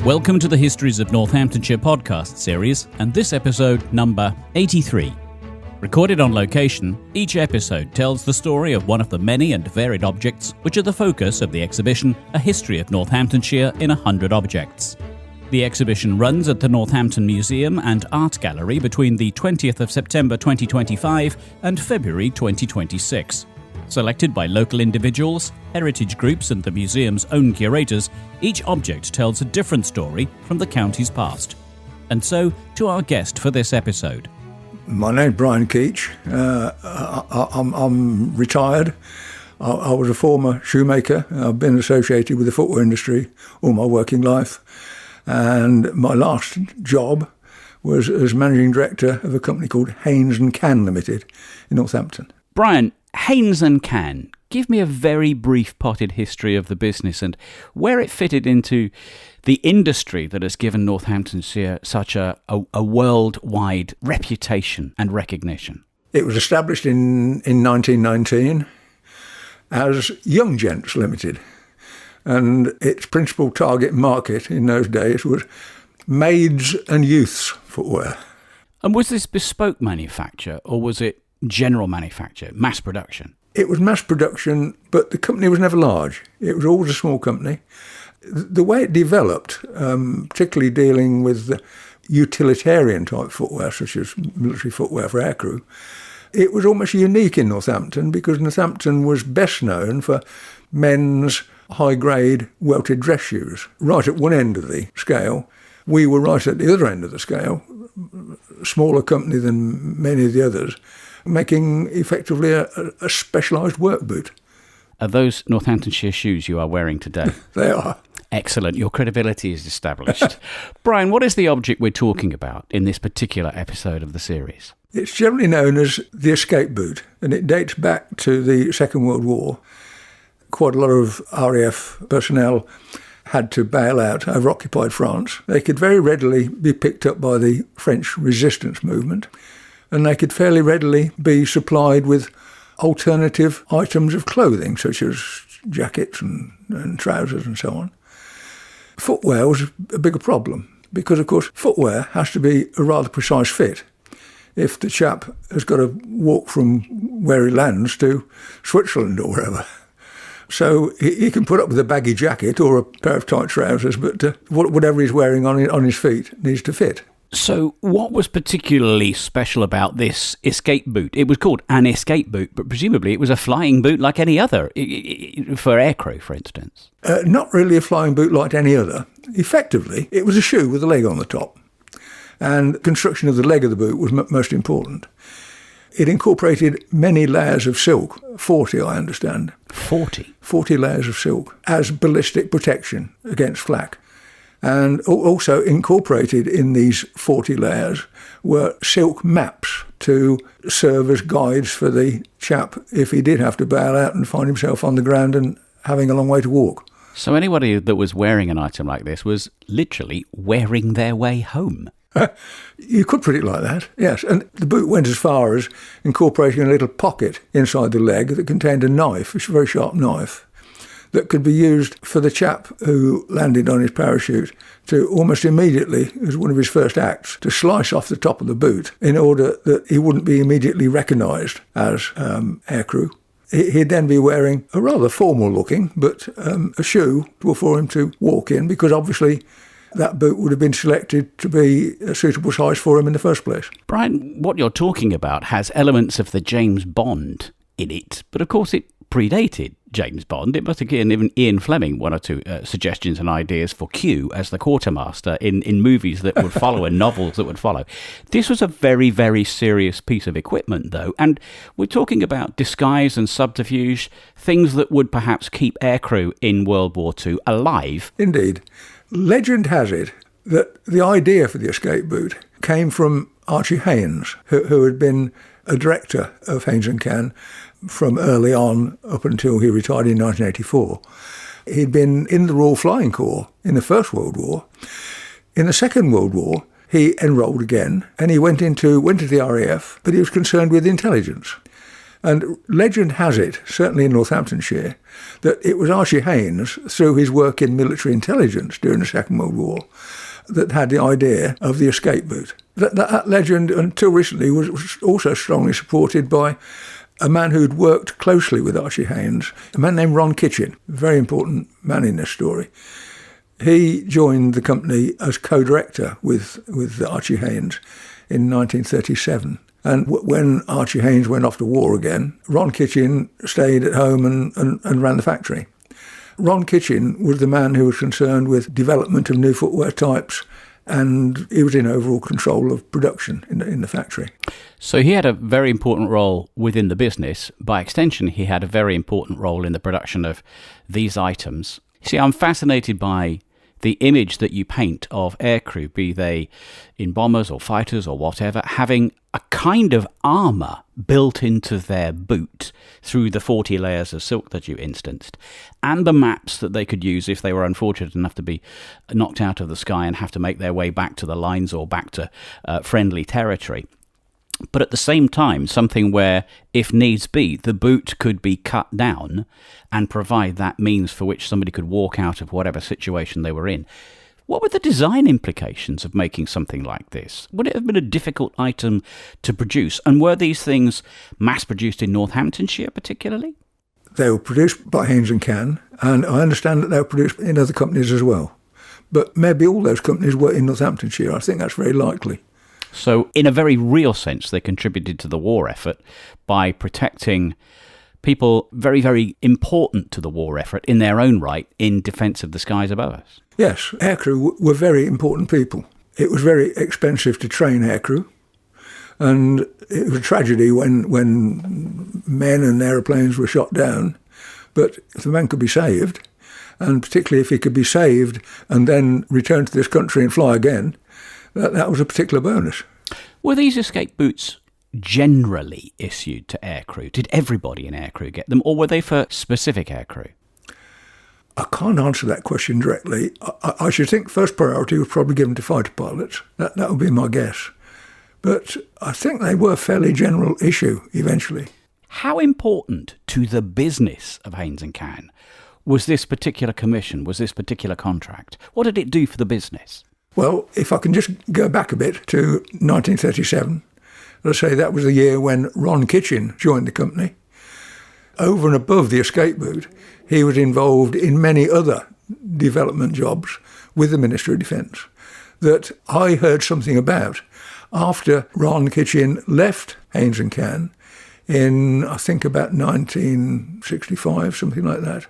Welcome to the Histories of Northamptonshire podcast series, and this episode number 83. Recorded on location, each episode tells the story of one of the many and varied objects which are the focus of the exhibition A History of Northamptonshire in 100 Objects. The exhibition runs at the Northampton Museum and Art Gallery between the 20th of September 2025 and February 2026. Selected by local individuals, heritage groups and the museum's own curators, each object tells a different story from the county's past. And so, to our guest for this episode. My name's Brian Keach. I'm retired. I was a former shoemaker. I've been associated with the footwear industry all my working life. And my last job was as managing director of a company called Haynes and Cann Limited in Northampton. Brian, Haynes and Cann, give me a very brief potted history of the business and where it fitted into the industry that has given Northamptonshire such a worldwide reputation and recognition. It was established in 1919 as Young Gents Limited, and its principal target market in those days was maids and youths footwear. And was this bespoke manufacture or was it general manufacture, mass production? It was mass production, but the company was never large. It was always a small company. The way it developed, particularly dealing with utilitarian type footwear, such as military footwear for aircrew, it was almost unique in Northampton because Northampton was best known for men's high-grade welted dress shoes, right at one end of the scale. We were right at the other end of the scale, a smaller company than many of the others, making effectively a specialised work boot. Are those Northamptonshire shoes you are wearing today? They are. Excellent. Your credibility is established. Brian, what is the object we're talking about in this particular episode of the series? It's generally known as the escape boot, and it dates back to the Second World War. Quite a lot of RAF personnel had to bail out over occupied France. They could very readily be picked up by the French resistance movement, and they could fairly readily be supplied with alternative items of clothing, such as jackets and trousers and so on. Footwear was a bigger problem because, of course, footwear has to be a rather precise fit. If the chap has got to walk from where he lands to Switzerland or wherever. So he can put up with a baggy jacket or a pair of tight trousers, but whatever he's wearing on his feet needs to fit. So what was particularly special about this escape boot? It was called an escape boot, but presumably it was a flying boot like any other, for aircrew, for instance. Not really a flying boot like any other. Effectively, it was a shoe with a leg on the top. And the construction of the leg of the boot was most important. It incorporated many layers of silk, 40 I understand. 40? 40 layers of silk as ballistic protection against flak. And also incorporated in these 40 layers were silk maps to serve as guides for the chap if he did have to bail out and find himself on the ground and having a long way to walk. So anybody that was wearing an item like this was literally wearing their way home. You could put it like that, yes. And the boot went as far as incorporating a little pocket inside the leg that contained a knife, a very sharp knife, that could be used for the chap who landed on his parachute to almost immediately, as one of his first acts, to slice off the top of the boot in order that he wouldn't be immediately recognised as aircrew. He'd then be wearing a rather formal looking, but a shoe for him to walk in, because obviously that boot would have been selected to be a suitable size for him in the first place. Brian, what you're talking about has elements of the James Bond in it, but of course it predated James Bond. It must have given Ian Fleming one or two suggestions and ideas for Q as the quartermaster in movies that would follow and novels that would follow. This was a very, very serious piece of equipment, though, and we're talking about disguise and subterfuge, things that would perhaps keep aircrew in World War II alive. Indeed. Legend has it that the idea for the escape boot came from Archie Haynes, who had been a director of Haynes and Cann from early on up until he retired in 1984. He'd been in the Royal Flying Corps in the First World War. In the Second World War, he enrolled again and he went into the RAF, but he was concerned with intelligence. And legend has it, certainly in Northamptonshire, that it was Archie Haynes, through his work in military intelligence during the Second World War, that had the idea of the escape boot. That legend, until recently, was also strongly supported by a man who'd worked closely with Archie Haynes, a man named Ron Kitchin, a very important man in this story. He joined the company as co-director with Archie Haynes in 1937. And when Archie Haynes went off to war again, Ron Kitchin stayed at home and ran the factory. Ron Kitchin was the man who was concerned with development of new footwear types, and he was in overall control of production in the factory. So he had a very important role within the business. By extension, he had a very important role in the production of these items. See, I'm fascinated by the image that you paint of aircrew, be they in bombers or fighters or whatever, having a kind of armour built into their boot through the 40 layers of silk that you instanced, and the maps that they could use if they were unfortunate enough to be knocked out of the sky and have to make their way back to the lines or back to friendly territory. But at the same time, something where, if needs be, the boot could be cut down and provide that means for which somebody could walk out of whatever situation they were in. What were the design implications of making something like this? Would it have been a difficult item to produce? And were these things mass-produced in Northamptonshire particularly? They were produced by Haynes and Cann, and I understand that they were produced in other companies as well. But maybe all those companies were in Northamptonshire. I think that's very likely. So in a very real sense, they contributed to the war effort by protecting people very, very important to the war effort in their own right in defence of the skies above us. Yes, aircrew were very important people. It was very expensive to train aircrew, and it was a tragedy when men and aeroplanes were shot down. But if the man could be saved, and particularly if he could be saved and then return to this country and fly again, that was a particular bonus. Were these escape boots generally issued to aircrew? Did everybody in aircrew get them, or were they for specific aircrew? I can't answer that question directly. I should think first priority was probably given to fighter pilots. That would be my guess. But I think they were fairly general issue eventually. How important to the business of Haynes and Cann was this particular commission, was this particular contract? What did it do for the business? Well, if I can just go back a bit to 1937, let's say that was the year when Ron Kitchin joined the company. Over and above the escape boot, he was involved in many other development jobs with the Ministry of Defence that I heard something about after Ron Kitchin left Haynes and Cann in, I think, about 1965, something like that,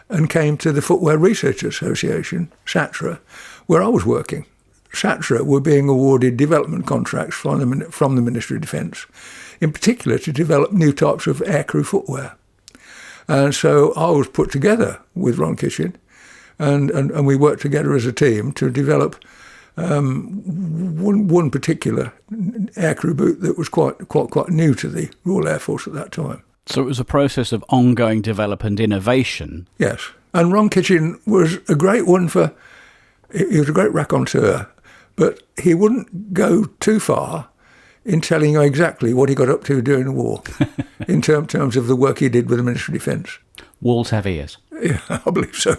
and came to the Footwear Research Association, SATRA, where I was working. SATRA were being awarded development contracts from the Ministry of Defence, in particular to develop new types of aircrew footwear. And so I was put together with Ron Kitchin, and we worked together as a team to develop one particular aircrew boot that was quite new to the Royal Air Force at that time. So it was a process of ongoing development and innovation. Yes. And Ron Kitchin was a great one he was a great raconteur, but he wouldn't go too far in telling you exactly what he got up to during the war in terms of the work he did with the Ministry of Defence. Walls have ears. Yeah, I believe so.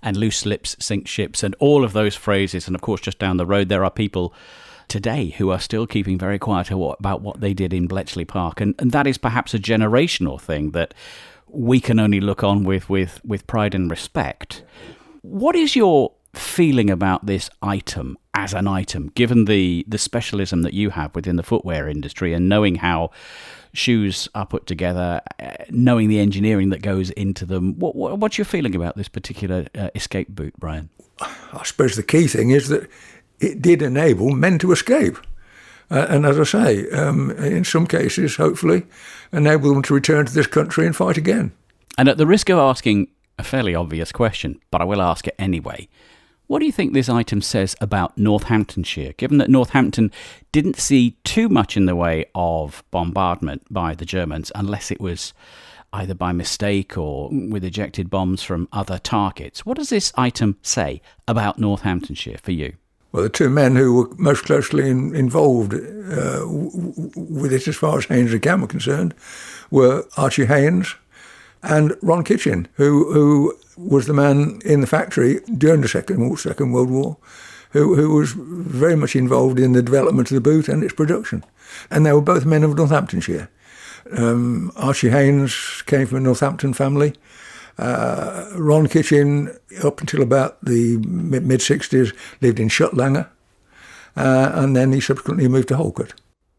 And loose lips sink ships and all of those phrases. And of course, just down the road, there are people today who are still keeping very quiet about what they did in Bletchley Park. And that is perhaps a generational thing that we can only look on with pride and respect. What is your feeling about this item as an item, given the specialism that you have within the footwear industry and knowing how shoes are put together, knowing the engineering that goes into them? What's your feeling about this particular escape boot, Brian? I suppose the key thing is that it did enable men to escape. And as I say, in some cases, hopefully, enable them to return to this country and fight again. And at the risk of asking a fairly obvious question, but I will ask it anyway, what do you think this item says about Northamptonshire, given that Northampton didn't see too much in the way of bombardment by the Germans, unless it was either by mistake or with ejected bombs from other targets? What does this item say about Northamptonshire for you? Well, the two men who were most closely involved with it as far as Haynes and Cann were concerned were Archie Haynes and Ron Kitchin, who was the man in the factory during the Second World War, who was very much involved in the development of the boot and its production. And they were both men of Northamptonshire. Archie Haynes came from a Northampton family. Ron Kitchin, up until about the mid-60s, lived in Shuttlanger, and then he subsequently moved to Holcott.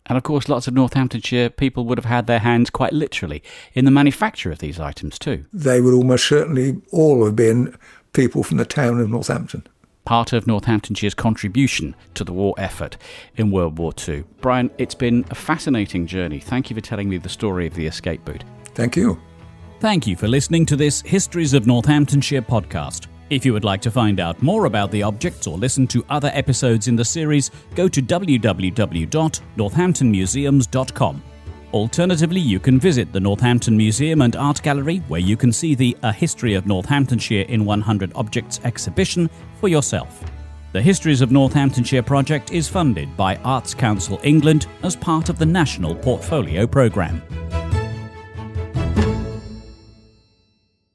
And of course, lots of Northamptonshire people would have had their hands quite literally in the manufacture of these items too. They would almost certainly all have been people from the town of Northampton. Part of Northamptonshire's contribution to the war effort in World War II. Brian, it's been a fascinating journey. Thank you for telling me the story of the escape boot. Thank you. Thank you for listening to this Histories of Northamptonshire podcast. If you would like to find out more about the objects or listen to other episodes in the series, go to www.northamptonmuseums.com. Alternatively, you can visit the Northampton Museum and Art Gallery, where you can see the A History of Northamptonshire in 100 Objects exhibition for yourself. The Histories of Northamptonshire project is funded by Arts Council England as part of the National Portfolio Programme.